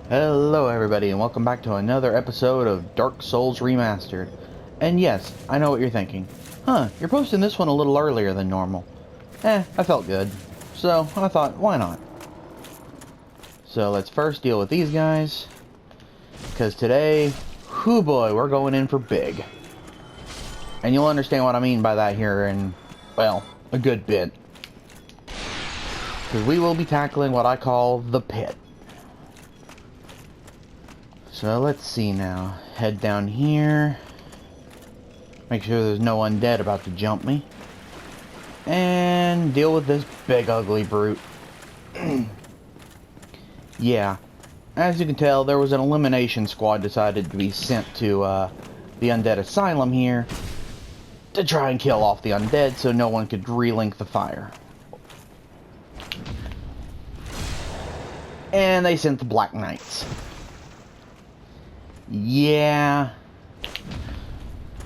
Hello everybody and welcome back to another episode of Dark Souls Remastered. And yes, I know what you're thinking. You're posting this one a little earlier than normal. I felt good. So, I thought, why not? So, let's first deal with these guys. Because today, whoo boy, we're going in for big. And you'll understand what I mean by that here in, well, a good bit. Because we will be tackling what I call the pit. So let's see now. Head down here. Make sure there's no undead about to jump me. And deal with this big ugly brute. Yeah. As you can tell, there was an elimination squad decided to be sent to the undead asylum here to try and kill off the undead so no one could relink the fire. And they sent the Black Knights. Yeah.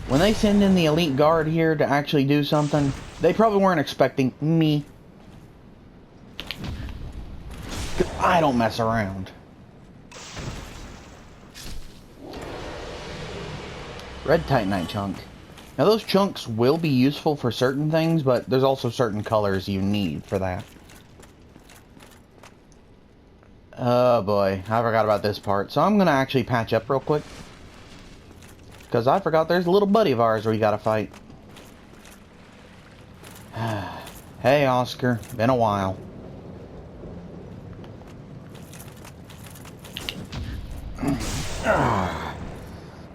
When they send in the elite guard here to actually do something, they probably weren't expecting me. 'Cause I don't mess around. Red Titanite chunk. Now those chunks will be useful for certain things, but there's also certain colors you need for that. Oh boy, I forgot about this part. So I'm gonna actually patch up real quick. Because I forgot there's a little buddy of ours we gotta fight. Hey Oscar, been a while.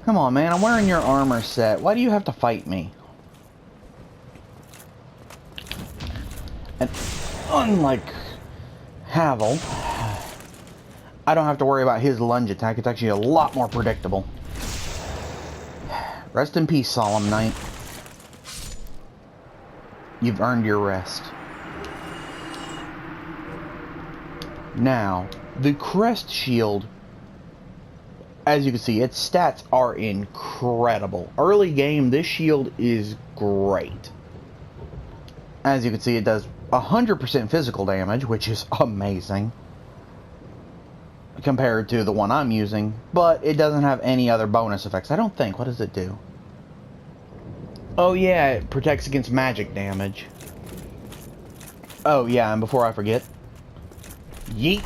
Come on man, I'm wearing your armor set. Why do you have to fight me? And unlike Havel, I don't have to worry about his lunge attack. It's actually a lot more predictable. Rest in peace, Solemn Knight. You've earned your rest. Now, the Crest Shield, as you can see, its stats are incredible. Early game, this shield is great. As you can see, it does 100% physical damage, which is amazing compared to the one I'm using, but it doesn't have any other bonus effects. I don't think. What does it do? Oh yeah, it protects against magic damage. Oh yeah, and before I forget, yeet.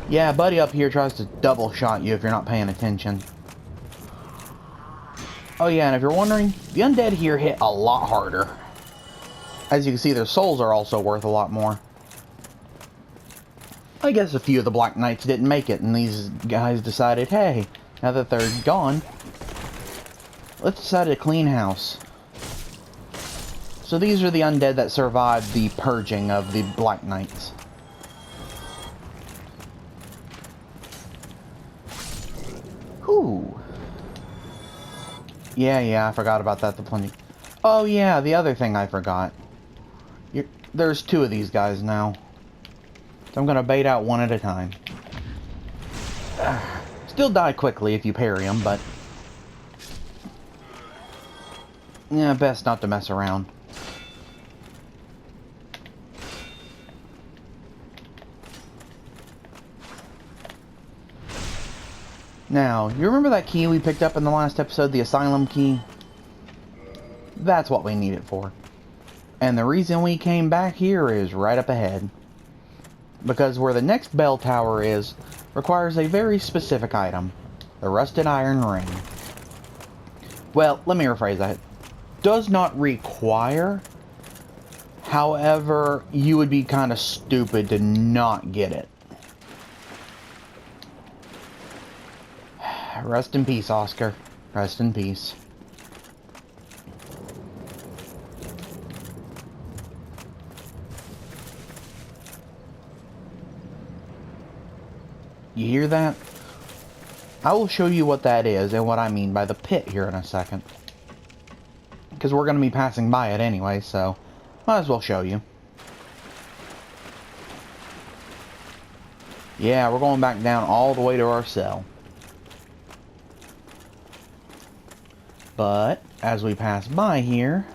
Yeah, buddy up here tries to double shot you if you're not paying attention. Oh yeah, and if you're wondering, the undead here hit a lot harder. As you can see, their souls are also worth a lot more. I guess a few of the Black Knights didn't make it, and these guys decided, hey, now that they're gone, let's decide to clean house. So these are the undead that survived the purging of the Black Knights. Whew. Yeah, I forgot about that. The plunging. Oh yeah, the other thing I forgot. There's two of these guys now. So I'm gonna bait out one at a time. Still die quickly if you parry them, but yeah, best not to mess around. Now, you remember that key we picked up in the last episode, the asylum key? That's what we need it for. And the reason we came back here is right up ahead. Because where the next bell tower is, requires a very specific item. The rusted iron ring. Well, let me rephrase that. Does not require. However, you would be kind of stupid to not get it. Rest in peace, Oscar. Rest in peace. You hear that? I will show you what that is and what I mean by the pit here in a second. Because we're going to be passing by it anyway, so might as well show you. Yeah, we're going back down all the way to our cell. But, as we pass by here,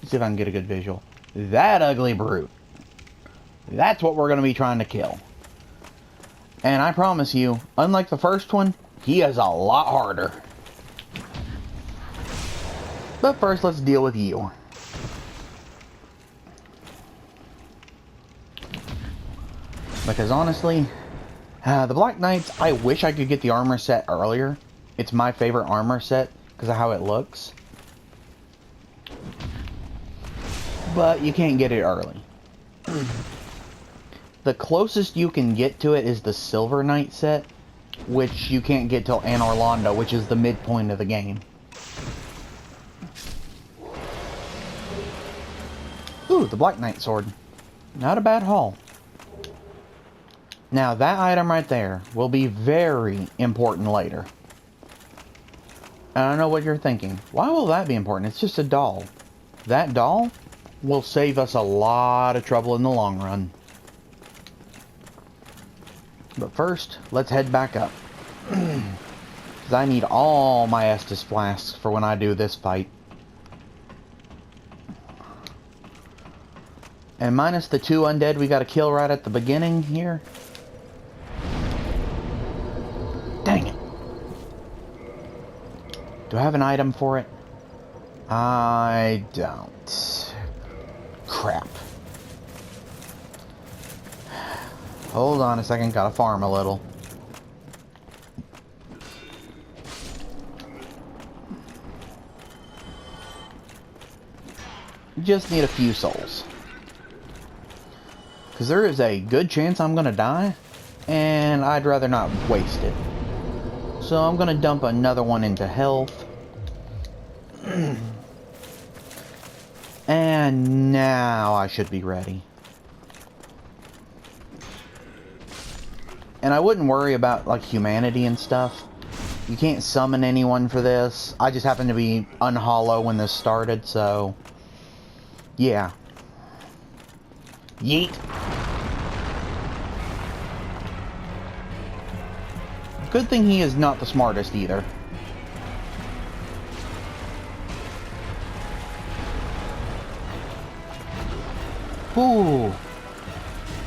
let's see if I can get a good visual. That ugly brute That's what we're going to be trying to kill. And I promise you, unlike the first one, he is a lot harder. But first, let's deal with you. Because honestly, the Black Knights, I wish I could get the armor set earlier. It's my favorite armor set because of how it looks. But you can't get it early. The closest you can get to it is the Silver Knight set, which you can't get till Anor Londo, which is the midpoint of the game. Ooh, the Black Knight sword. Not a bad haul. Now, that item right there will be very important later. And I know what you're thinking. Why will that be important? It's just a doll. That doll will save us a lot of trouble in the long run. But first, let's head back up. Because I need all my Estus flasks for when I do this fight. And minus the 2 undead we gotta kill right at the beginning here. Dang it. Do I have an item for it? I don't. Crap. Hold on a second, gotta farm a little. Just need a few souls. Because there is a good chance I'm gonna die, and I'd rather not waste it. So I'm gonna dump another one into health. And now I should be ready. And I wouldn't worry about, like, humanity and stuff. You can't summon anyone for this. I just happened to be unhollow when this started, so... yeah. Yeet. Good thing he is not the smartest either. Ooh.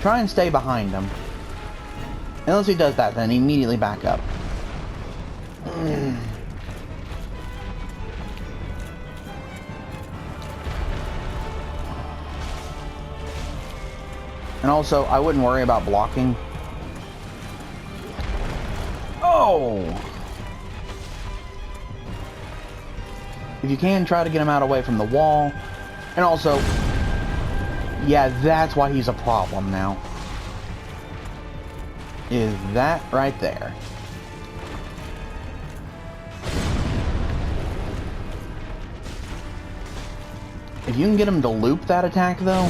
Try and stay behind him. Unless he does that, then immediately back up. And also, I wouldn't worry about blocking. Oh! If you can, try to get him out away from the wall. And also, yeah, that's why he's a problem now. Is that right there. If you can get him to loop that attack, though,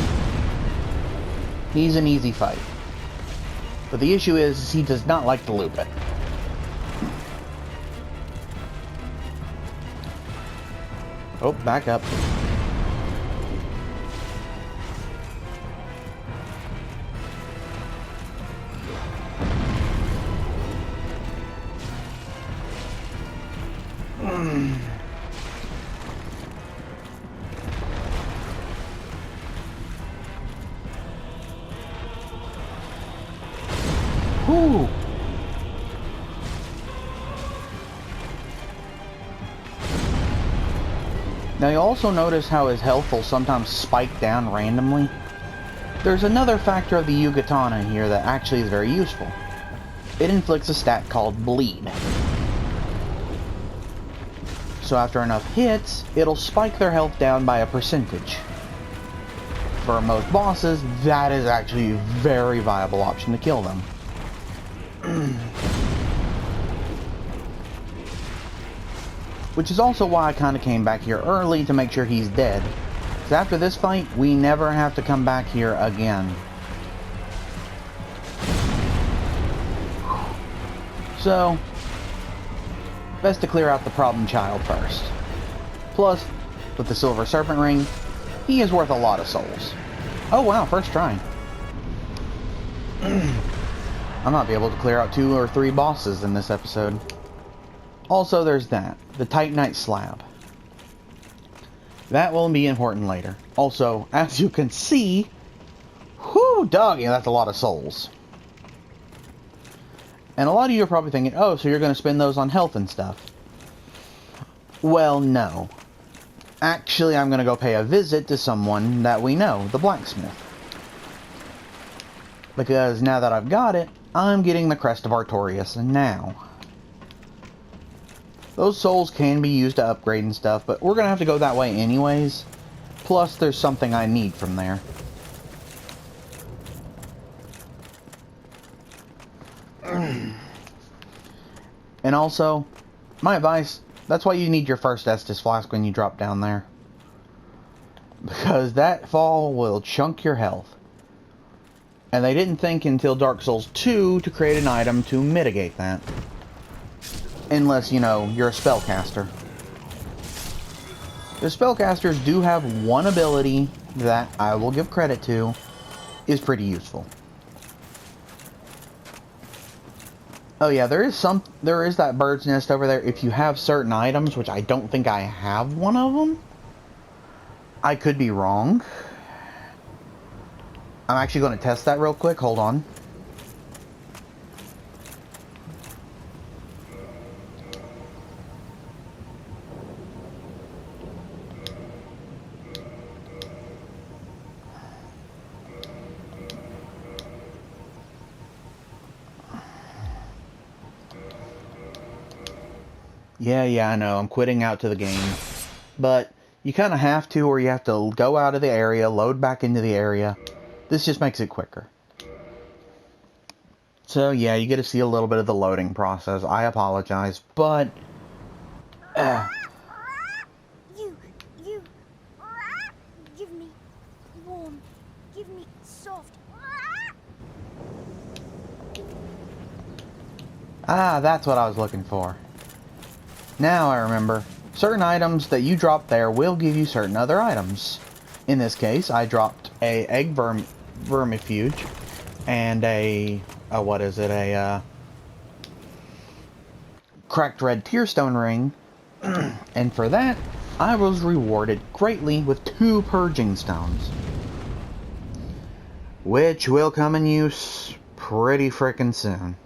he's an easy fight. But the issue is, he does not like to loop it. Oh, back up. Whew. Now you also notice how his health will sometimes spike down randomly. There's another factor of the Yugatana here that actually is very useful. It inflicts a stat called Bleed. So after enough hits, it'll spike their health down by a percentage. For most bosses, that is actually a very viable option to kill them. Which is also why I kind of came back here early to make sure he's dead. Because after this fight, we never have to come back here again. So, best to clear out the problem child first. Plus, with the Silver Serpent Ring, he is worth a lot of souls. Oh wow, first try. I might be able to clear out 2 or 3 bosses in this episode. Also, there's that. The Titanite Slab. That will be important later. Also, as you can see, whew, Oh, doggy, that's a lot of souls. And a lot of you are probably thinking, oh, so you're going to spend those on health and stuff. Well, no. Actually, I'm going to go pay a visit to someone that we know, the blacksmith. Because now that I've got it, I'm getting the Crest of Artorias now. Those souls can be used to upgrade and stuff, but we're going to have to go that way anyways. Plus, there's something I need from there. And also, my advice, that's why you need your first Estus Flask when you drop down there. Because that fall will chunk your health. And they didn't think until Dark Souls 2 to create an item to mitigate that. Unless, you know, you're a spellcaster. The spellcasters do have one ability that I will give credit to is pretty useful. Oh yeah, there is that bird's nest over there. If you have certain items, which I don't think I have one of them. I could be wrong. I'm actually going to test that real quick. Hold on. Yeah, I know. I'm quitting out to the game. But you kind of have to, or you have to go out of the area, load back into the area. This just makes it quicker. So, yeah, you get to see a little bit of the loading process. I apologize, but... You, give me warm, give me soft. Ah, that's what I was looking for. Now I remember. Certain items that you drop there will give you certain other items. In this case, I dropped a egg vermifuge and a cracked red tearstone ring. And for that, I was rewarded greatly with 2 purging stones. Which will come in use pretty frickin' soon.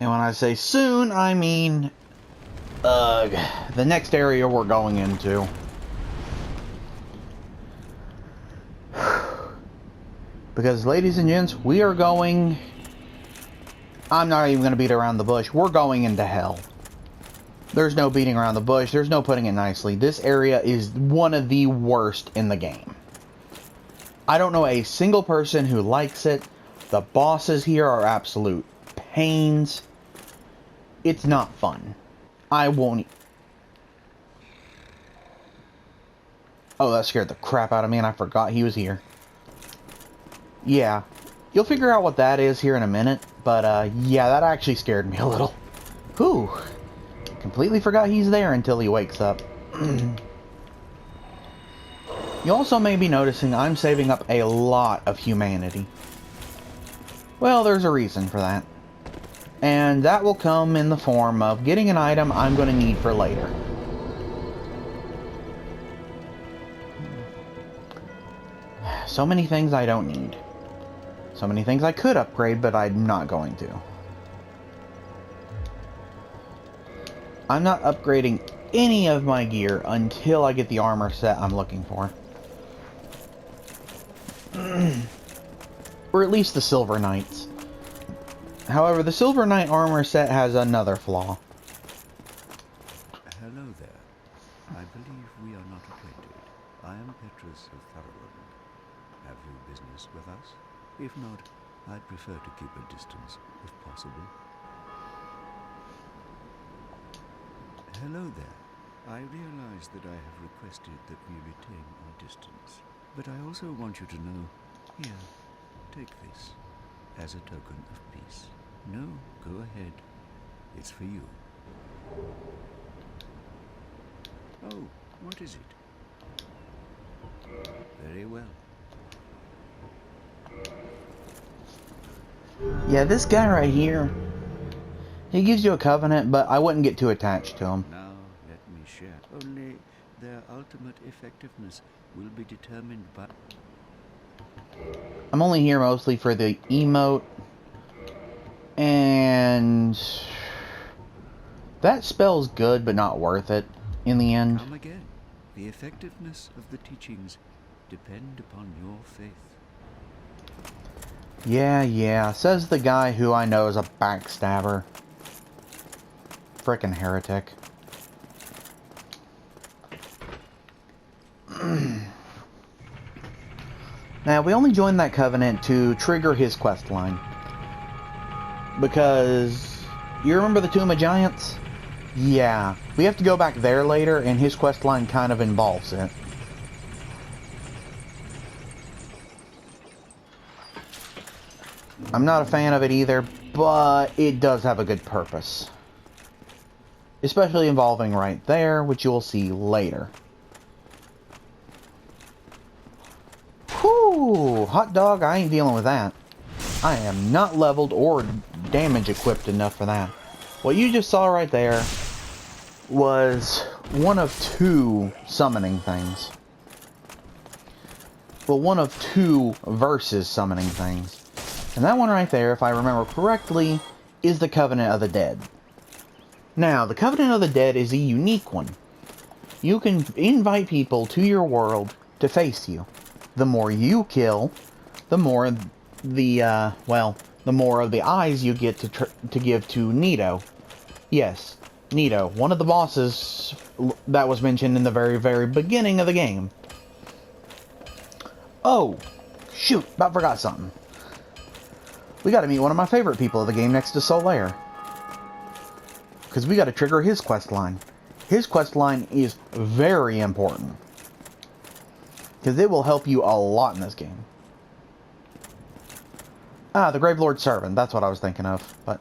And when I say soon, I mean the next area we're going into. Because, ladies and gents, we are going... I'm not even going to beat around the bush. We're going into hell. There's no beating around the bush. There's no putting it nicely. This area is one of the worst in the game. I don't know a single person who likes it. The bosses here are absolute pains. It's not fun. I won't... Oh, that scared the crap out of me and I forgot he was here. Yeah. You'll figure out what that is here in a minute. But, yeah, that actually scared me a little. Whew. Completely forgot he's there until he wakes up. You also may be noticing I'm saving up a lot of humanity. Well, there's a reason for that. And that will come in the form of getting an item I'm going to need for later. So many things I don't need. So many things I could upgrade, but I'm not going to. I'm not upgrading any of my gear until I get the armor set I'm looking for. Or at least the Silver Knights. However, the Silver Knight armor set has another flaw. Hello there. I believe we are not acquainted. I am Petrus of Thurland. Have you business with us? If not, I'd prefer to keep a distance, if possible. Hello there. I realize that I have requested that we retain our distance. But I also want you to know, here, take this, as a token of peace. No, go ahead. It's for you. Oh, what is it? Very well. Yeah, this guy right here, he gives you a covenant, but I wouldn't get too attached to him. Now let me share. Only their ultimate effectiveness will be determined by... I'm only here mostly for the emote. And that spell's good, but not worth it in the end. Come again. The effectiveness of the teachings depend upon your faith. Yeah, says the guy who I know is a backstabber. Frickin' heretic. Now, we only joined that covenant to trigger his quest line. Because, you remember the Tomb of Giants? Yeah, we have to go back there later, and his quest line kind of involves it. I'm not a fan of it either, but it does have a good purpose. Especially involving right there, which you'll see later. Whew, hot dog, I ain't dealing with that. I am not leveled or damage equipped enough for that. What you just saw right there was one of two summoning things. Well, one of two versus summoning things. And that one right there, if I remember correctly, is the Covenant of the Dead. Now, the Covenant of the Dead is a unique one. You can invite people to your world to face you. The more you kill, the more the more of the eyes you get to give to Nito. Yes, Nito, one of the bosses that was mentioned in the very, very beginning of the game. Oh, shoot, about forgot something. We gotta meet one of my favorite people of the game next to Solaire. Because we gotta trigger his quest line. His quest line is very important. Because it will help you a lot in this game. Ah, the Gravelord's Servant. That's what I was thinking of. But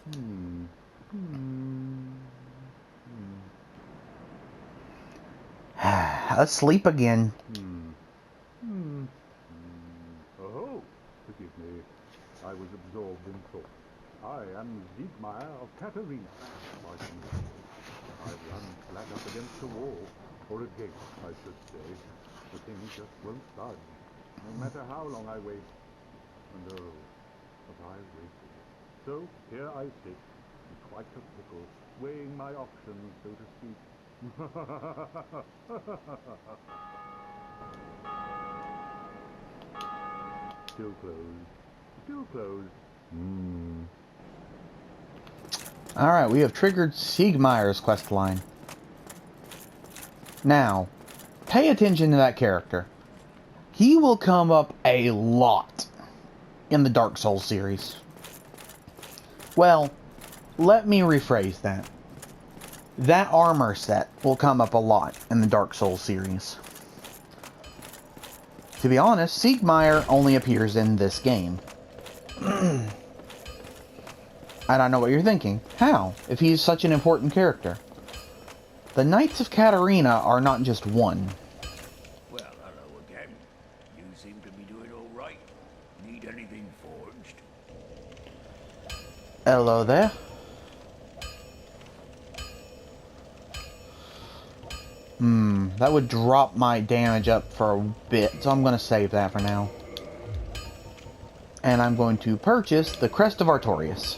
asleep again. Oh, forgive me. I was absorbed in thought. I am Siegmeyer of Katarina. I've run flat up against a wall, or a gate, I should say. The thing just won't budge, no matter how long I wait. And oh, have I waited. So here I sit, in quite a pickle, weighing my options, so to speak. Still closed. Still closed. Alright, we have triggered Siegmeyer's quest line. Now, pay attention to that character. He will come up a lot in the Dark Souls series. Well, let me rephrase that. That armor set will come up a lot in the Dark Souls series. To be honest, Siegmeyer only appears in this game. And I know what you're thinking. How? If he's such an important character. The Knights of Katarina are not just one. Well, hello again. You seem to be doing all right. Need anything forged? Hello there. That would drop my damage up for a bit, so I'm going to save that for now. And I'm going to purchase the Crest of Artorias.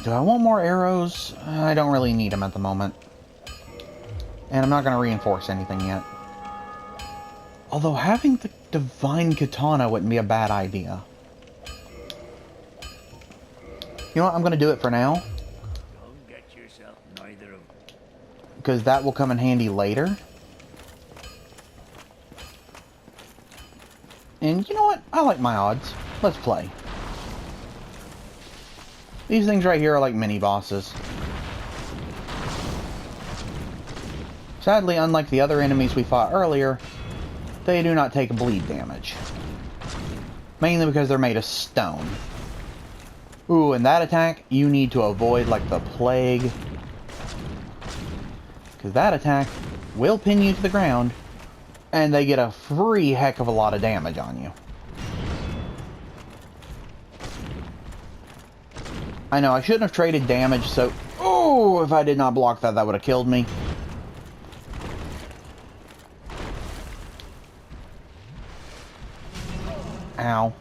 Do I want more arrows? I don't really need them at the moment. And I'm not going to reinforce anything yet. Although having the Divine Katana wouldn't be a bad idea. You know what? I'm going to do it for now. Don't get yourself neither of... Because that will come in handy later. And you know what? I like my odds. Let's play. These things right here are like mini-bosses. Sadly, unlike the other enemies we fought earlier, they do not take bleed damage. Mainly because they're made of stone. Ooh, and that attack, you need to avoid like the plague. Because that attack will pin you to the ground, and they get a free heck of a lot of damage on you. I know, I shouldn't have traded damage, so... Oh, if I did not block that, that would have killed me. Ow.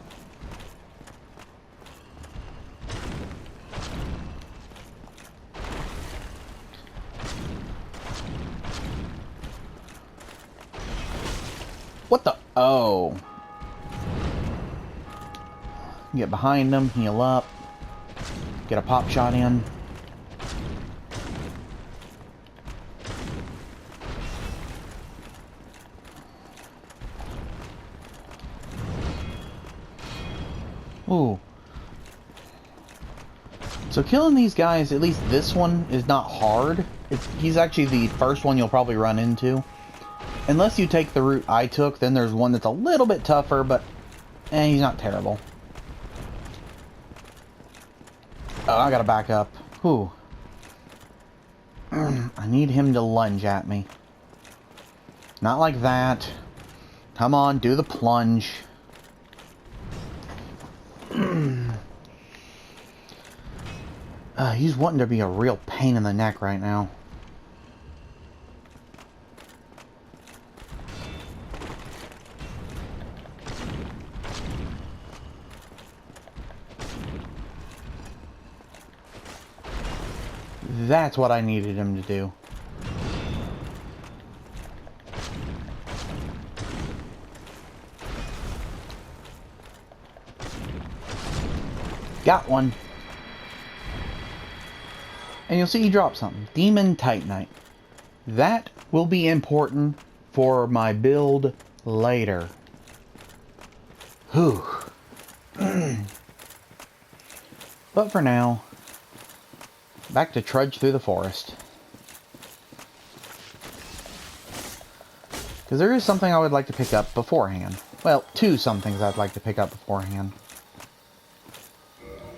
What the... Oh. Get behind them, heal up. Get a pop shot in. Ooh. So killing these guys, at least this one, is not hard. He's actually the first one you'll probably run into. Unless you take the route I took, then there's one that's a little bit tougher, but he's not terrible. Oh, I gotta back up. Whew. I need him to lunge at me. Not like that. Come on, do the plunge. He's wanting to be a real pain in the neck right now. That's what I needed him to do. Got one. And you'll see he dropped something. Demon Titanite. That will be important for my build later. Whew. But for now, back to trudge through the forest. Because there is something I would like to pick up beforehand. Well, two somethings I'd like to pick up beforehand.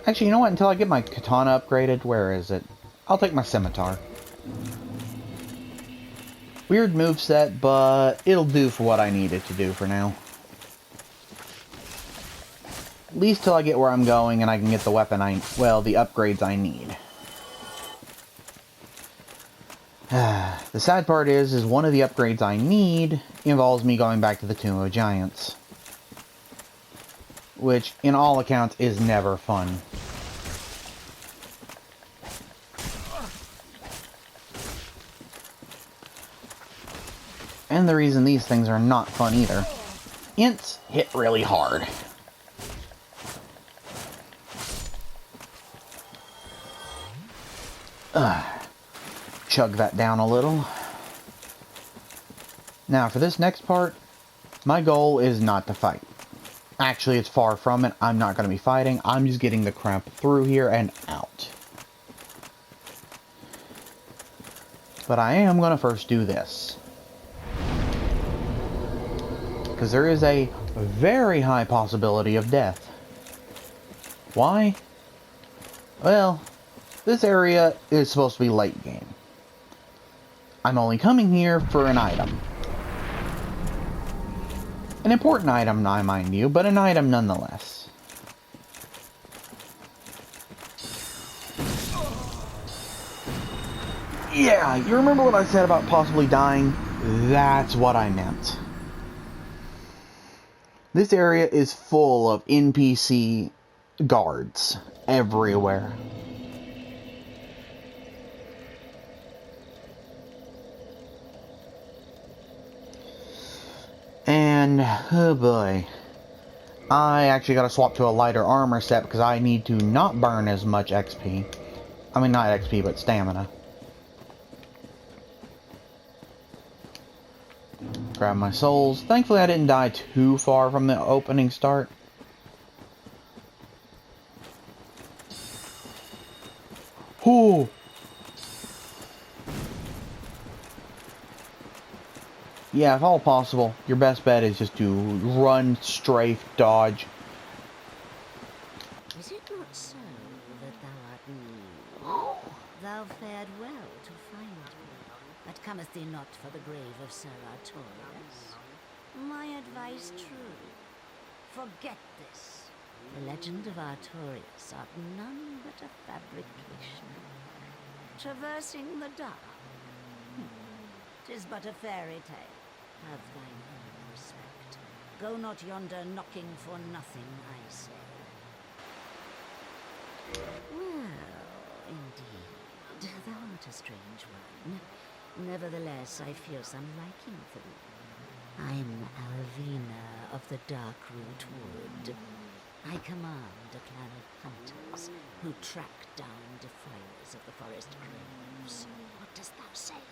Actually, you know what? Until I get my katana upgraded, where is it? I'll take my scimitar. Weird moveset, but it'll do for what I need it to do for now. At least till I get where I'm going and I can get the weapon well, the upgrades I need. The sad part is one of the upgrades I need involves me going back to the Tomb of Giants. Which, in all accounts, is never fun. And the reason these things are not fun either. Ints hit really hard. Chug that down a little. Now, for this next part, my goal is not to fight. Actually, it's far from it. I'm not going to be fighting. I'm just getting the cramp through here and out. But I am going to first do this. Because there is a very high possibility of death. Why? Well, this area is supposed to be late game. I'm only coming here for an item. An important item, I mind you, but an item nonetheless. Yeah, you remember what I said about possibly dying? That's what I meant. This area is full of NPC guards everywhere. And, oh boy. I actually gotta swap to a lighter armor set because I need to not burn as much XP. I mean, not XP, but stamina. Grab my souls. Thankfully, I didn't die too far from the opening start. Ooh. Yeah, if all possible, your best bet is just to run, strafe, dodge. Is it not so that thou art new? Thou fared well to find me, but cometh thee not for the grave of Sir Artorias? My advice true. Forget this. The legend of Artorias art none but a fabrication. Traversing the dark. 'Tis but a fairy tale. Have thine own respect. Go not yonder knocking for nothing, I say. Well, indeed, thou art a strange one. Nevertheless, I feel some liking for thee. I'm Alvina of the Darkroot Wood. I command a clan of hunters who track down defilers of the forest graves. What dost thou say?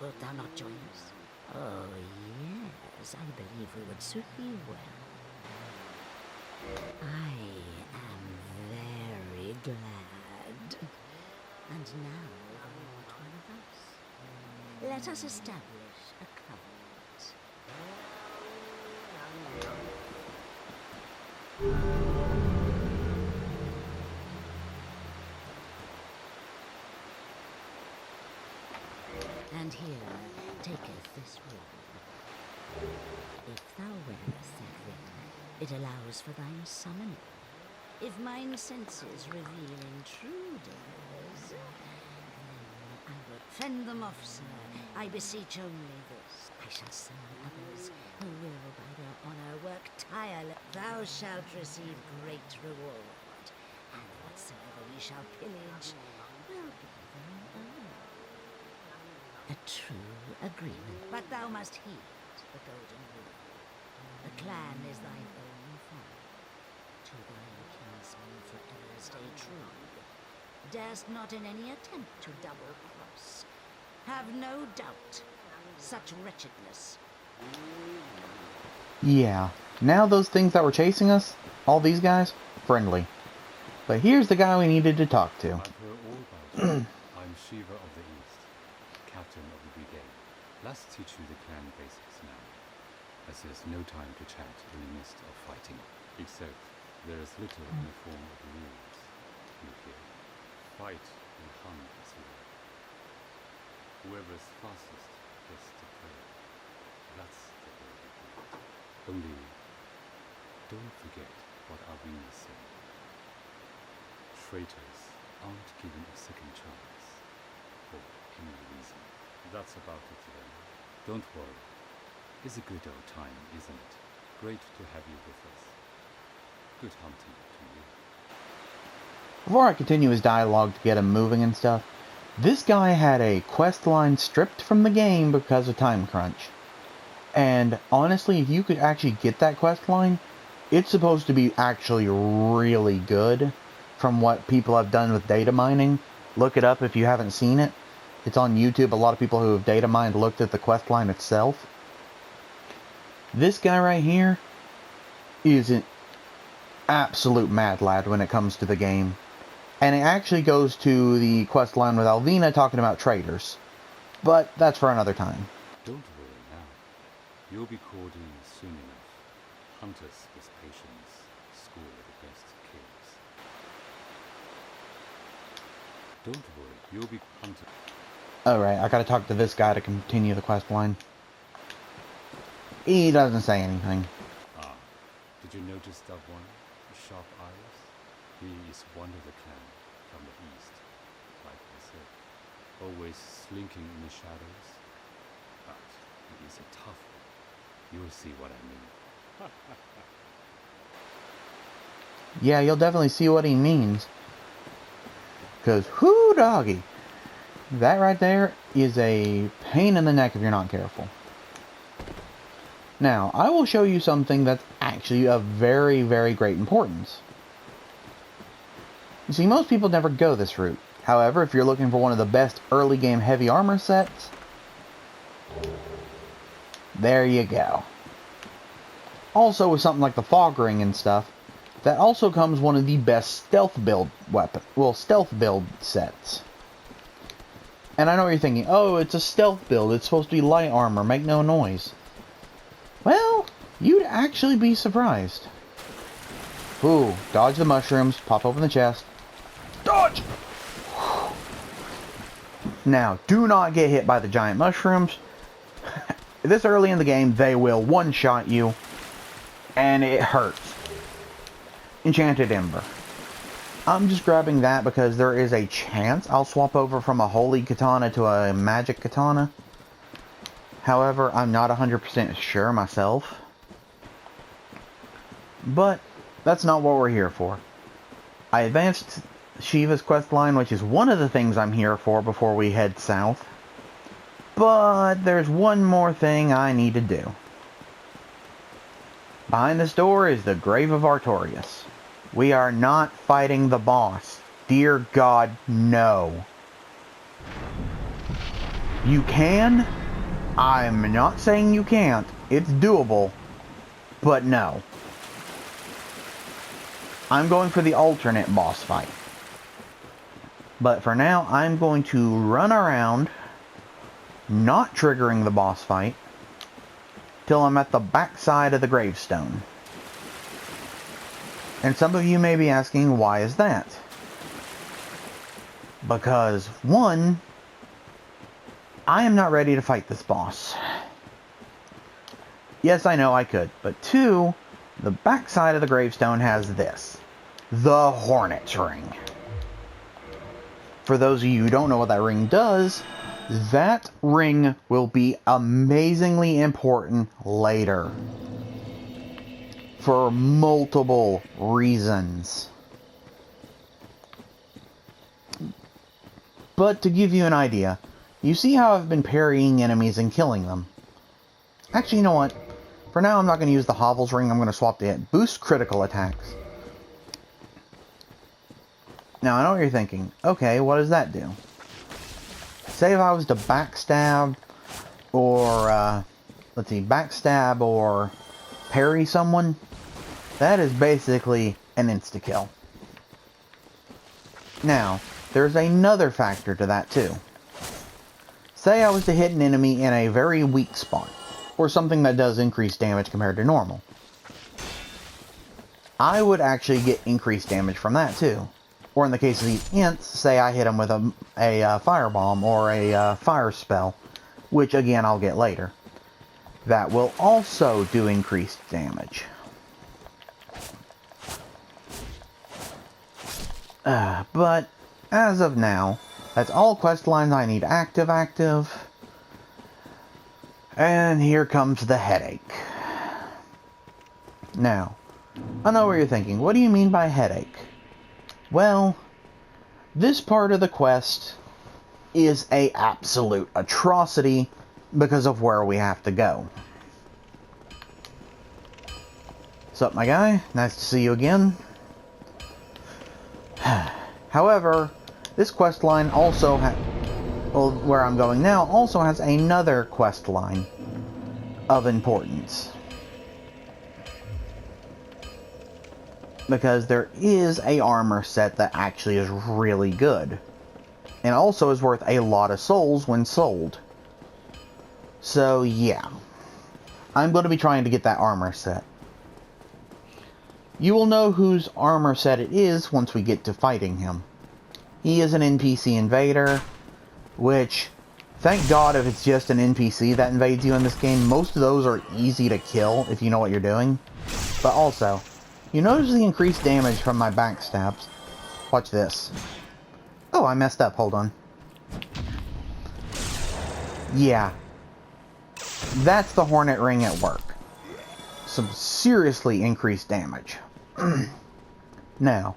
Wilt thou not join us? Oh, yes, I believe we would suit thee well. I am very glad. And now thou art one of us. Let us establish a covenant. And here taketh this robe. If thou wearest that ring, it allows for thine summoning. If mine senses reveal intruders, then I will fend them off, sir. I beseech only this. I shall summon others who will, by their honor, work tirelessly. Thou shalt receive great reward, and whatsoever we shall pillage will be thine own. A true agreement. But thou must heed the golden rule. The clan is thine own family. To thine kinsmen forever stay true. Darest not in any attempt to double-cross. Have no doubt. Such wretchedness. Yeah. Now those things that were chasing us, all these guys, friendly. But here's the guy we needed to talk to. I've heard all about you. I'm Shiva of the East, captain of the brigade. Let's teach you the clan basics now, as there's no time to chat in the midst of fighting. Except there is little in the form of rules. You hear? Fight and hunt as you like. Whoever's fastest gets to play. That's the way to do it. Only, don't forget what Arvina said. Traitors aren't given a second chance for any reason. That's about it then. Don't worry. It's a good old time, isn't it? Great to have you with us. Good hunting to you. Before I continue his dialogue to get him moving and stuff, this guy had a quest line stripped from the game because of time crunch. And honestly, if you could actually get that quest line, it's supposed to be actually really good from what people have done with data mining. Look it up if you haven't seen it. It's on YouTube. A lot of people who have data mined looked at the quest line itself. This guy right here is an absolute mad lad when it comes to the game. And it actually goes to the quest line with Alvina talking about traders. But that's for another time. Don't worry now. You'll be called in soon enough. Hunters with patience score the best kills. Don't worry, you'll be hunted. Alright, I gotta talk to this guy to continue the quest line. He doesn't say anything. Ah, did you notice that one? Sharp eyes? He is one of the clan from the east, like I said. Always slinking in the shadows. But he is a tough one. You'll see what I mean. Yeah, you'll definitely see what he means. Because, whoo doggy. That right there is a pain in the neck if you're not careful. Now, I will show you something that's actually of very, very great importance. You see, most people never go this route. However, if you're looking for one of the best early game heavy armor sets, there you go. Also, with something like the fog ring and stuff, that also comes one of the best stealth build stealth build sets. And I know what you're thinking, oh, it's a stealth build, it's supposed to be light armor, make no noise. Well, you'd actually be surprised. Ooh, dodge the mushrooms, pop open the chest. Dodge! Now, do not get hit by the giant mushrooms. This early in the game, they will one-shot you, and it hurts. Enchanted Ember. I'm just grabbing that because there is a chance I'll swap over from a holy katana to a magic katana. However, I'm not 100% sure myself. But that's not what we're here for. I advanced Shiva's quest line, which is one of the things I'm here for before we head south. But there's one more thing I need to do. Behind this door is the Grave of Artorias. We are not fighting the boss. Dear God, no. You can. I'm not saying you can't. It's doable. But no. I'm going for the alternate boss fight. But for now, I'm going to run around, not triggering the boss fight, till I'm at the backside of the gravestone. And some of you may be asking, why is that? Because, one, I am not ready to fight this boss. Yes, I know I could. But two, the backside of the gravestone has this. The Hornet's Ring. For those of you who don't know what that ring does, that ring will be amazingly important later. For multiple reasons. But to give you an idea, you see how I've been parrying enemies and killing them. Actually, you know what? For now, I'm not going to use the Hovel's Ring. I'm going to swap to it. Boost critical attacks. Now, I know what you're thinking. Okay, what does that do? Say if I was to backstab or, let's see, backstab or parry someone, that is basically an insta-kill. Now, there's another factor to that too. Say I was to hit an enemy in a very weak spot, or something that does increase damage compared to normal. I would actually get increased damage from that too. Or in the case of these ints, say I hit them with a firebomb or a fire spell, which again I'll get later. That will also do increased damage. But as of now, that's all quest lines I need active. And here comes the headache. Now, I know what you're thinking. What do you mean by headache? Well, this part of the quest is an absolute atrocity because of where we have to go. What's up, my guy? Nice to see you again. However, this quest line also where I'm going now also has another quest line of importance. Because there is a armor set that actually is really good. And also is worth a lot of souls when sold. So yeah. I'm going to be trying to get that armor set. You will know whose armor set it is once we get to fighting him. He is an NPC invader, which, thank God if it's just an NPC that invades you in this game. Most of those are easy to kill if you know what you're doing. But also, you notice the increased damage from my backstabs. Watch this. Oh, I messed up. Hold on. Yeah. That's the Hornet Ring at work. Some seriously increased damage. Now,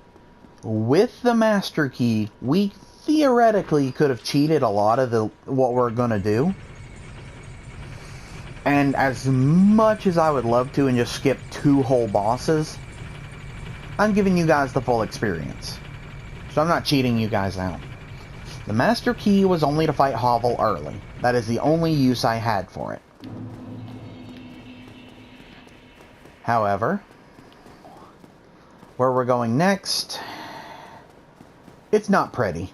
with the Master Key, we theoretically could have cheated a lot of what we're going to do. And as much as I would love to and just skip 2 whole bosses, I'm giving you guys the full experience. So I'm not cheating you guys out. The Master Key was only to fight Hovel early. That is the only use I had for it. However, where we're going next, it's not pretty.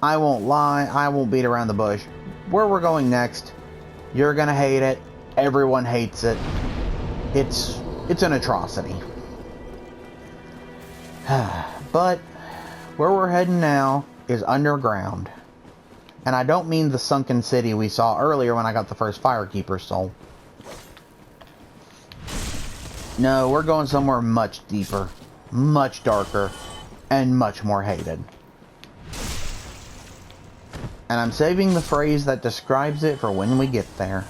I won't lie, I won't beat around the bush. Where we're going next, you're gonna hate it. Everyone hates it. It's an atrocity. But where we're heading now is underground. And I don't mean the sunken city we saw earlier when I got the first Firekeeper soul. No, we're going somewhere much deeper. much darker and much more hated. And I'm saving the phrase that describes it for when we get there.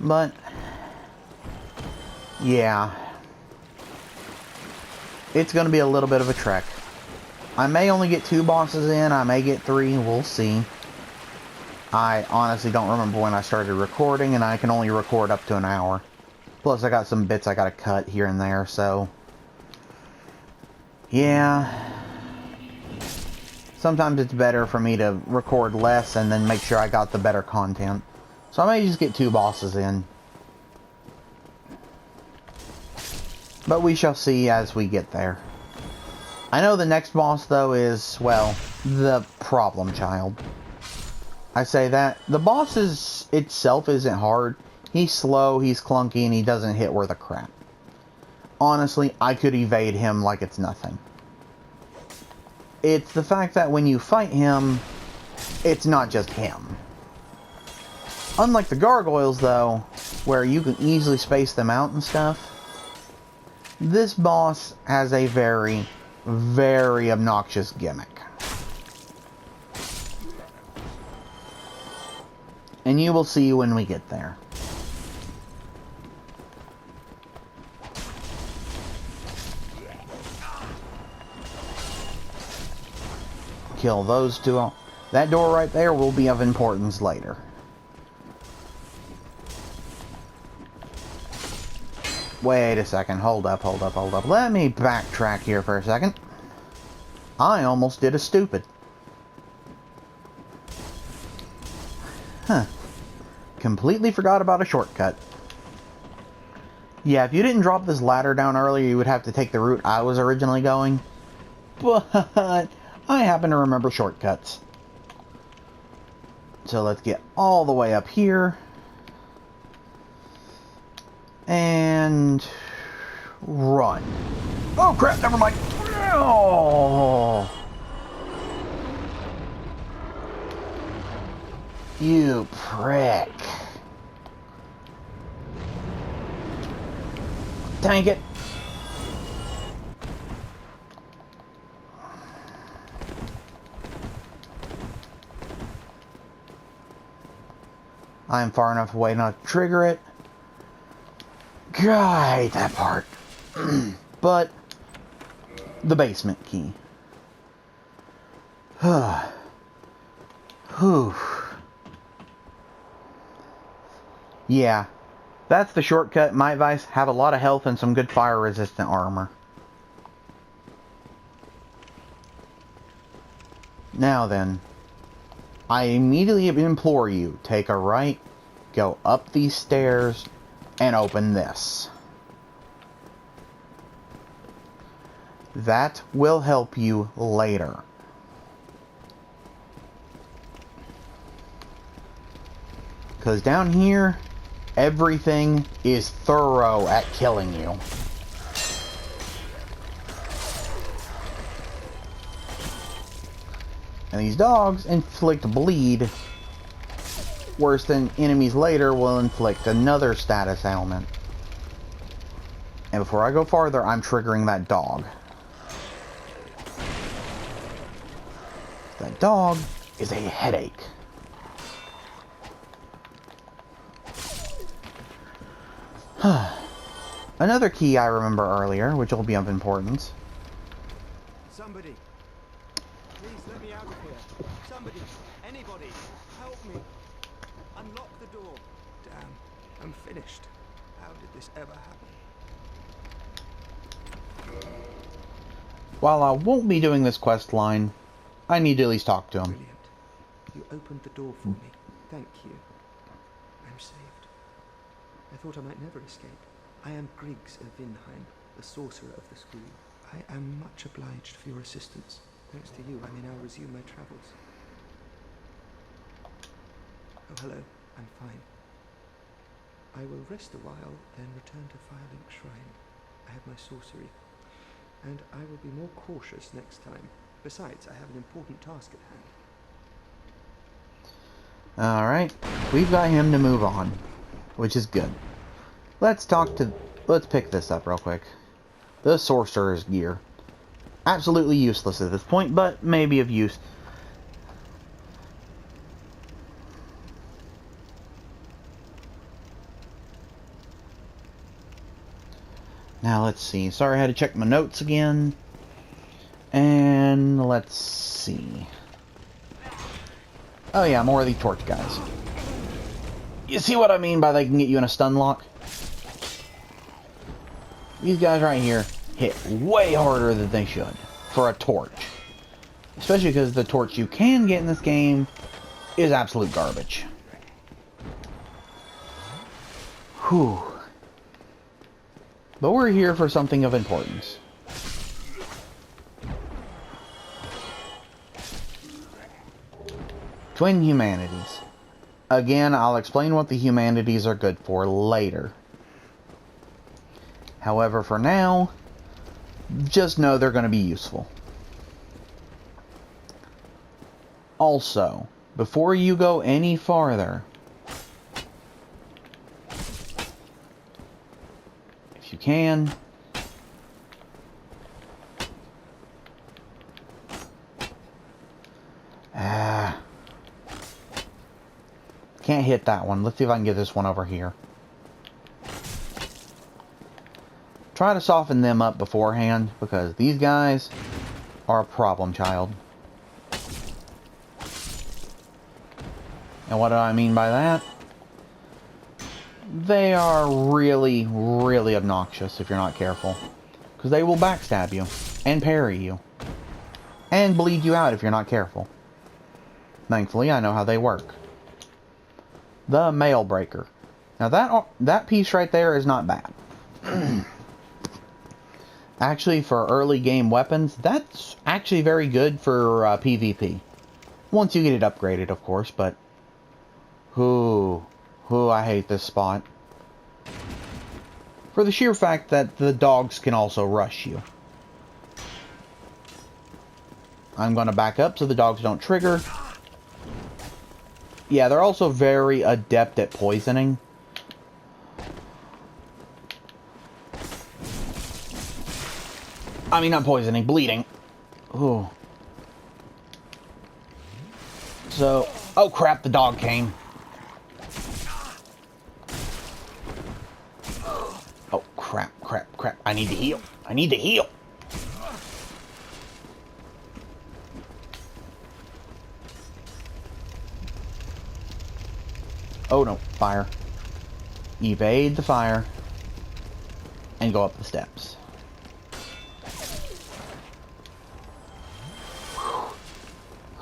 But, yeah, it's going to be a little bit of a trek. I may only get 2 bosses in, I may get 3, we'll see. I honestly don't remember when I started recording, and I can only record up to an hour. Plus, I got some bits I gotta cut here and there, so... yeah. Sometimes it's better for me to record less and then make sure I got the better content. So I may just get 2 bosses in. But we shall see as we get there. I know the next boss, though, is, well, the problem child. I say that. The boss itself isn't hard. He's slow, he's clunky, and he doesn't hit worth a crap. Honestly, I could evade him like it's nothing. It's the fact that when you fight him, it's not just him. Unlike the gargoyles, though, where you can easily space them out and stuff, this boss has a very, very obnoxious gimmick. And you will see when we get there. Kill those 2. That door right there will be of importance later. Wait a second. Hold up. Let me backtrack here for a second. I almost did a stupid. Huh. Completely forgot about a shortcut. Yeah, if you didn't drop this ladder down earlier, you would have to take the route I was originally going. But I happen to remember shortcuts. So let's get all the way up here. And run. Oh crap, never mind. Oh. You prick. Dang it. I am far enough away not to trigger it. God, that part. But the basement key. Whew. Yeah, that's the shortcut. My advice, have a lot of health and some good fire resistant armor. Now then, I immediately implore you, take a right, go up these stairs, and open this. That will help you later. Because down here, everything is thorough at killing you. And these dogs inflict bleed worse than enemies later will inflict another status ailment. And before I go farther, I'm triggering that dog. That dog is a headache. Another key I remember earlier, which will be of importance. Somebody, please let me out of here. Somebody, anybody, help me. Unlock the door. Damn, I'm finished. How did this ever happen? While I won't be doing this quest line, I need to at least talk to him. Brilliant. You opened the door for me. Thank you. I'm saved. I thought I might never escape. I am Griggs of Vinheim, the sorcerer of the school. I am much obliged for your assistance. Thanks to you, I may now resume my travels. Oh, hello. I'm fine. I will rest a while, then return to Firelink Shrine. I have my sorcery. And I will be more cautious next time. Besides, I have an important task at hand. Alright, we've got him to move on, which is good. Let's pick this up real quick. The Sorcerer's Gear. Absolutely useless at this point, but maybe of use. Now let's see. Sorry, I had to check my notes again. And let's see. Oh yeah, more of these torch guys. You see what I mean by they can get you in a stun lock? These guys right here hit way harder than they should for a torch. Especially because the torch you can get in this game is absolute garbage. Whew. But we're here for something of importance. Twin humanities. Again, I'll explain what the humanities are good for later. However, for now, just know they're going to be useful. Also, before you go any farther, if you can, can't hit that one. Let's see if I can get this one over here. Try to soften them up beforehand, because these guys are a problem child. And what do I mean by that? They are really, really obnoxious if you're not careful. Because they will backstab you, and parry you, and bleed you out if you're not careful. Thankfully, I know how they work. The Mail Breaker. Now that piece right there is not bad. Actually, for early game weapons, that's actually very good for PvP. Once you get it upgraded, of course, but... I hate this spot. For the sheer fact that the dogs can also rush you. I'm going to back up so the dogs don't trigger. Yeah, they're also very adept at poisoning. I mean, not poisoning, bleeding. Ooh. So, oh crap, the dog came. Oh crap, crap, crap. I need to heal. I need to heal. Oh no, fire. Evade the fire. And go up the steps.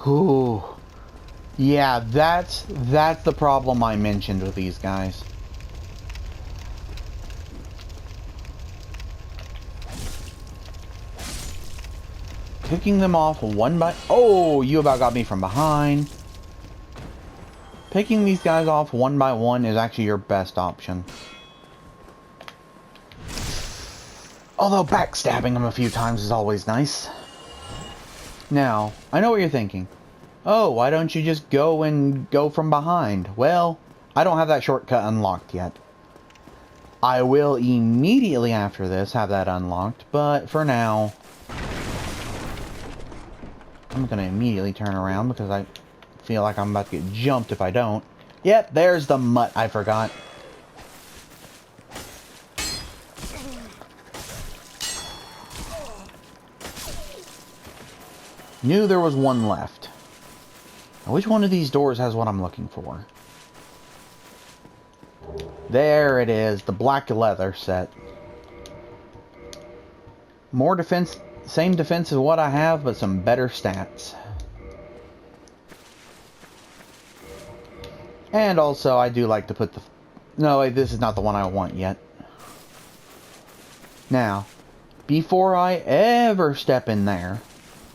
Ooh. Yeah, that's the problem I mentioned with these guys. Picking them off one by... Oh, you about got me from behind. Picking these guys off one by one is actually your best option. Although backstabbing them a few times is always nice. Now, I know what you're thinking. Oh, why don't you just go from behind? Well, I don't have that shortcut unlocked yet. I will immediately after this have that unlocked, but for now, I'm going to immediately turn around because I feel like I'm about to get jumped if I don't. Yep, there's the mutt I forgot. Knew there was one left. Now, which one of these doors has what I'm looking for? There it is, the black leather set. More defense, same defense as what I have, but some better stats. And also, I do like to put the... No, wait, this is not the one I want yet. Now, before I ever step in there,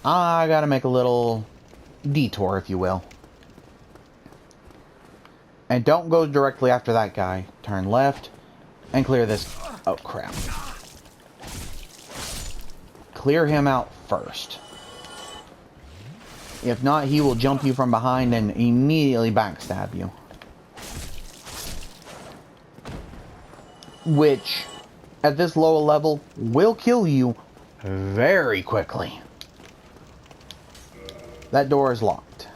I gotta make a little detour, if you will. And don't go directly after that guy. Turn left and clear this... Oh, crap. Clear him out first. If not, he will jump you from behind and immediately backstab you. Which, at this lower level, will kill you very quickly. That door is locked.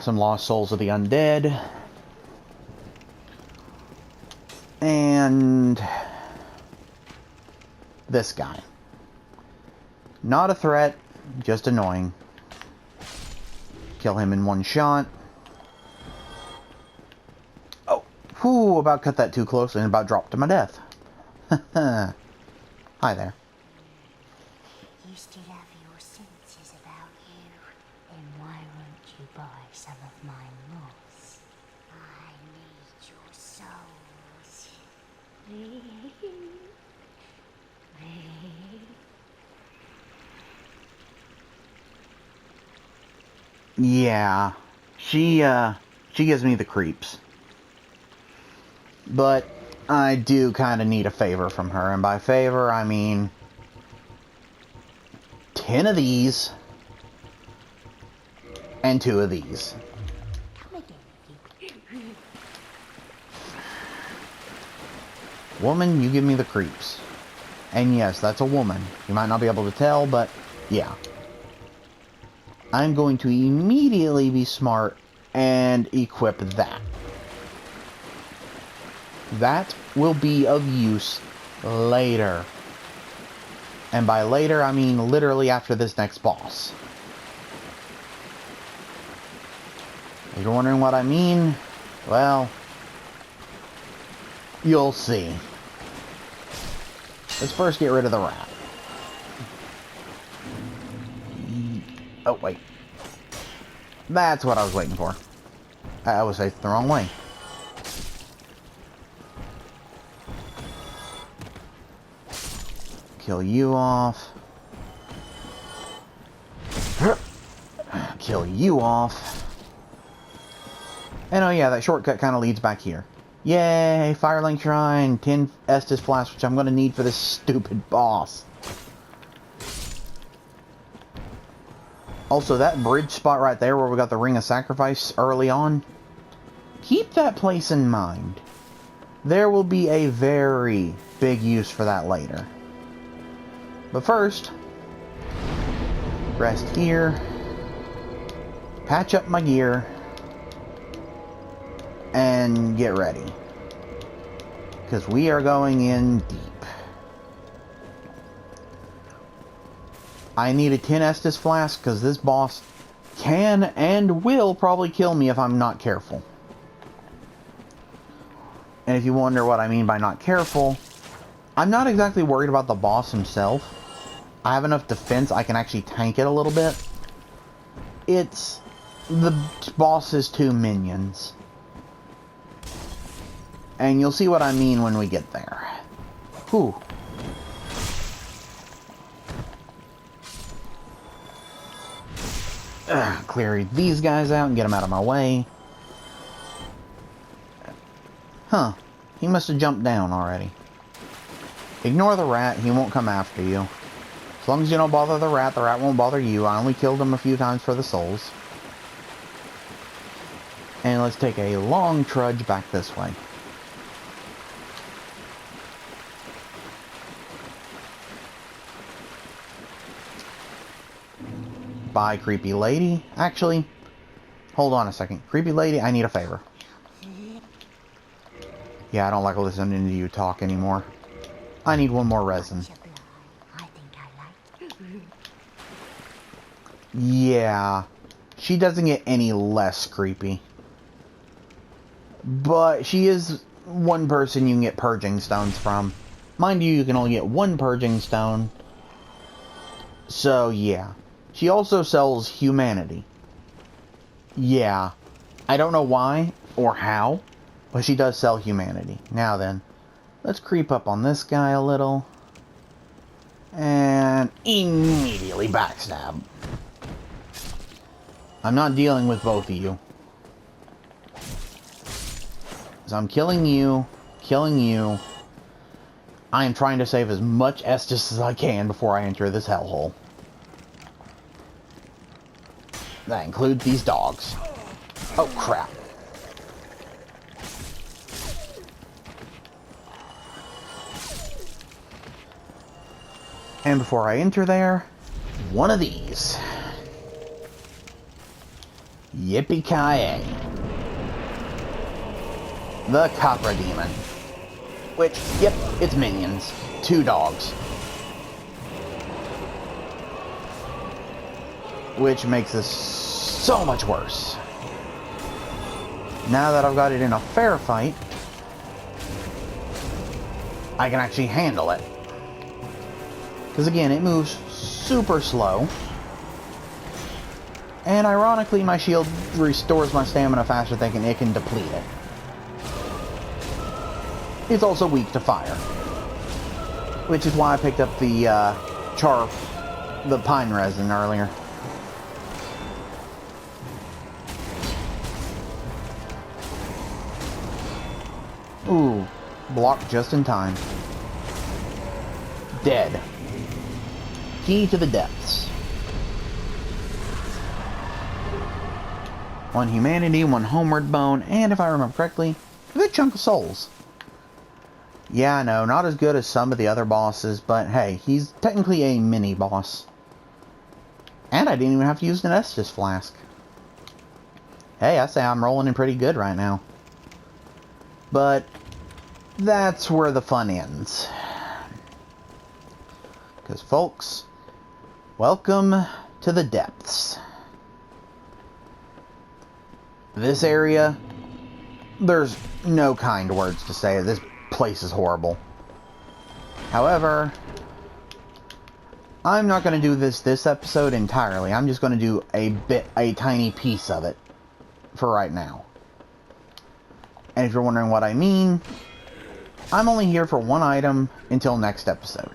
Some lost souls of the undead. And this guy. Not a threat, just annoying. Kill him in one shot. Oh, whew, about cut that too close and about dropped to my death. Hi there. You still have your senses about you. Then why won't you buy some of my moss? I need your souls. Yeah, she gives me the creeps. But I do kind of need a favor from her, and by favor I mean 10 of these and 2 of these. Woman, you give me the creeps. And yes, that's a woman. You might not be able to tell, but yeah. I'm going to immediately be smart and equip that. That will be of use later. And by later, I mean literally after this next boss. If you're wondering what I mean, well, you'll see. Let's first get rid of the rat. Oh, wait. That's what I was waiting for. I was facing the wrong way. Kill you off. Kill you off. And oh yeah, that shortcut kind of leads back here. Yay, Firelink Shrine, 10 Estus Flask, which I'm going to need for this stupid boss. Also, that bridge spot right there where we got the Ring of Sacrifice early on, keep that place in mind. There will be a very big use for that later. But first, rest here, patch up my gear, and get ready. Because we are going in deep. I need a 10 Estus Flask because this boss can and will probably kill me if I'm not careful. And if you wonder what I mean by not careful, I'm not exactly worried about the boss himself. I have enough defense I can actually tank it a little bit. It's the boss's 2 minions. And you'll see what I mean when we get there. Whew. Clear these guys out and get them out of my way. Huh. He must have jumped down already. Ignore the rat. He won't come after you. As long as you don't bother the rat won't bother you. I only killed him a few times for the souls. And let's take a long trudge back this way. Bye, creepy lady. Actually, hold on a second. Creepy lady, I need a favor. Yeah, I don't like listening to you talk anymore. I need one more resin. Yeah, she doesn't get any less creepy. But she is one person you can get purging stones from. Mind you, you can only get one purging stone. So, yeah. She also sells humanity. Yeah. I don't know why or how, but she does sell humanity. Now then, let's creep up on this guy a little. And immediately backstab. I'm not dealing with both of you. So I'm killing you, killing you. I am trying to save as much Estus as I can before I enter this hellhole. That includes these dogs. Oh, crap. And before I enter there, one of these. Yippee-ki-yay. The Copra Demon. Which, yep, it's minions. 2 dogs. Which makes this so much worse. Now that I've got it in a fair fight, I can actually handle it. Because again, it moves super slow. And ironically, my shield restores my stamina faster than it can deplete it. It's also weak to fire. Which is why I picked up the the pine resin earlier. Ooh, blocked just in time. Dead. Key to the depths. 1 humanity, 1 homeward bone, and if I remember correctly, a good chunk of souls. Yeah, I know, not as good as some of the other bosses, but hey, he's technically a mini-boss. And I didn't even have to use an Estus flask. Hey, I say I'm rolling in pretty good right now. But that's where the fun ends. Because, folks, welcome to the depths. This area, there's no kind words to say. This place is horrible. However, I'm not going to do this episode entirely. I'm just going to do a tiny piece of it for right now. And if you're wondering what I mean, I'm only here for 1 item until next episode.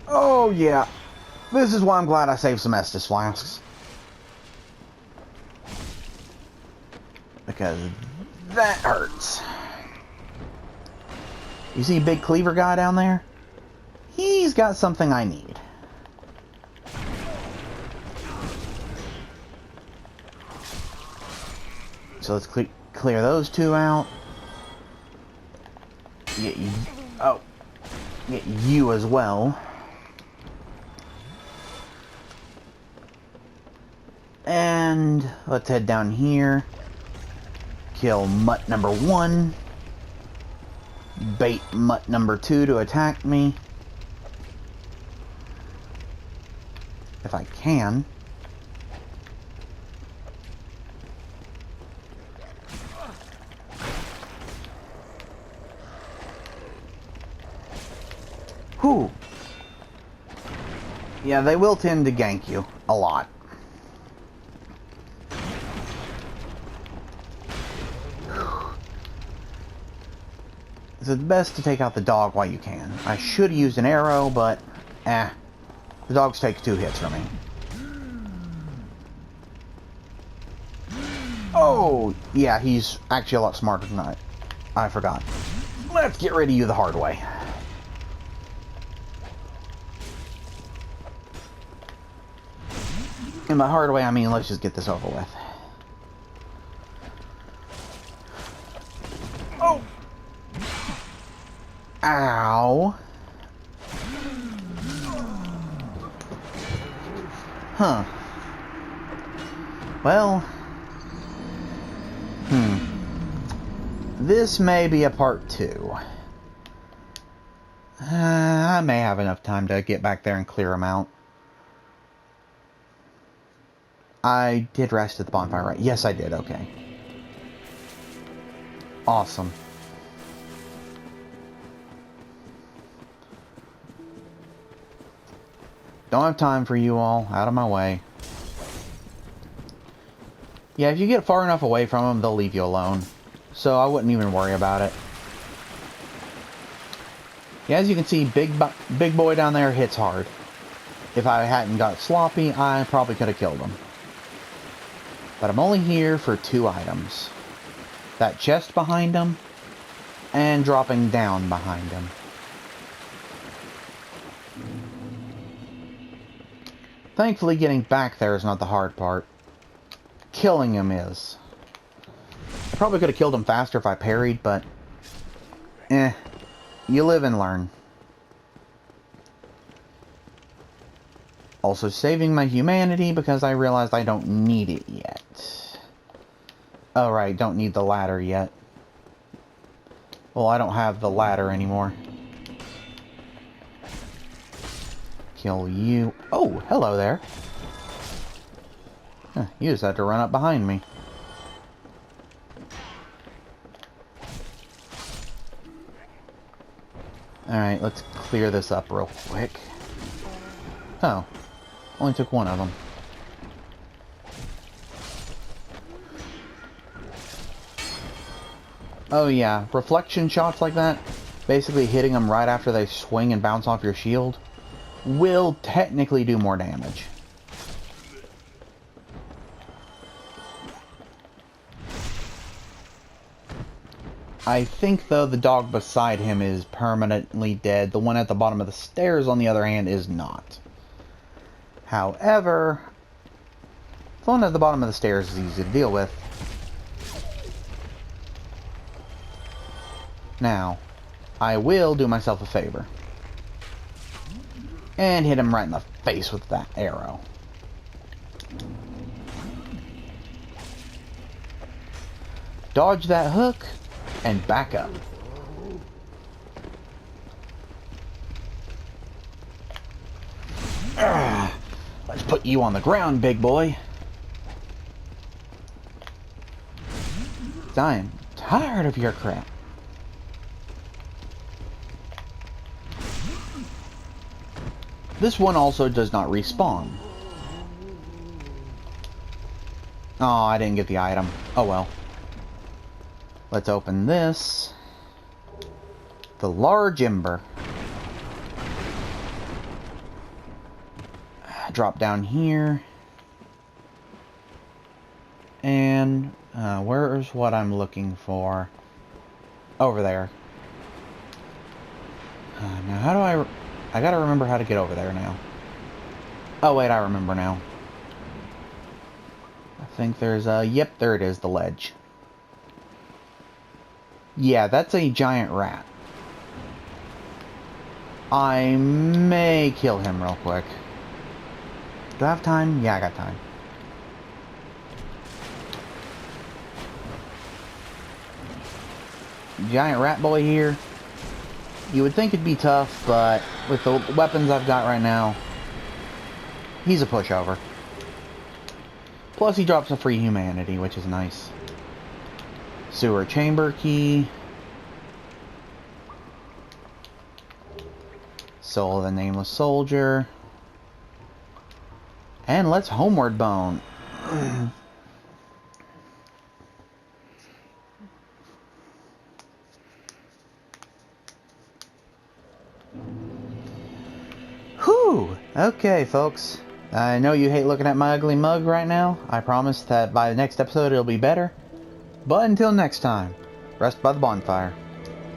Oh yeah, this is why I'm glad I saved some Estus flasks. Because that hurts. You see big cleaver guy down there? He's got something I need. So let's clear those 2 out. Get you, get you as well. And let's head down here. Kill mutt number 1. Bait mutt number 2 to attack me. If I can. Whew. Yeah, they will tend to gank you a lot. It's best to take out the dog while you can. I should have used an arrow, but the dogs take 2 hits from me. Oh, yeah, he's actually a lot smarter than I forgot. Let's get rid of you the hard way. And by hard way, I mean let's just get this over with. Oh! Ow. Huh. Well. This may be a part 2. I may have enough time to get back there and clear them out. I did rest at the bonfire, right? Yes, I did. Okay. Awesome. Don't have time for you all. Out of my way. Yeah, if you get far enough away from them, they'll leave you alone. So I wouldn't even worry about it. Yeah, as you can see, big boy down there hits hard. If I hadn't got sloppy, I probably could have killed him. But I'm only here for 2 items. That chest behind him, and dropping down behind him. Thankfully, getting back there is not the hard part. Killing him is. I probably could have killed him faster if I parried, but... you live and learn. Also saving my humanity because I realized I don't need it yet. Oh right, don't need the ladder yet. Well, I don't have the ladder anymore. Kill you. Oh, hello there. Huh, you just had to run up behind me. Alright, let's clear this up real quick. Oh, only took one of them. Oh yeah, reflection shots like that, basically hitting them right after they swing and bounce off your shield, will technically do more damage. I think, though, the dog beside him is permanently dead. The one at the bottom of the stairs, on the other hand, is not. However, the one at the bottom of the stairs is easy to deal with. Now, I will do myself a favor. And hit him right in the face with that arrow. Dodge that hook, and back up. Let's put you on the ground, big boy. I'm tired of your crap. This one also does not respawn. Oh, I didn't get the item. Oh well. Let's open this. The large ember. Drop down here. And where's what I'm looking for? Over there. Now how do I gotta remember how to get over there now. Oh wait, I remember now. I think there's a... Yep, there it is, the ledge. Yeah, that's a giant rat. I may kill him real quick. Do I have time? Yeah, I got time. Giant rat boy here. You would think it'd be tough, but with the weapons I've got right now, he's a pushover. Plus he drops a free humanity, which is nice. Sewer chamber key. Soul of the Nameless Soldier. And let's homeward bone. Whew! Okay, folks. I know you hate looking at my ugly mug right now. I promise that by the next episode it'll be better. But until next time, rest by the bonfire.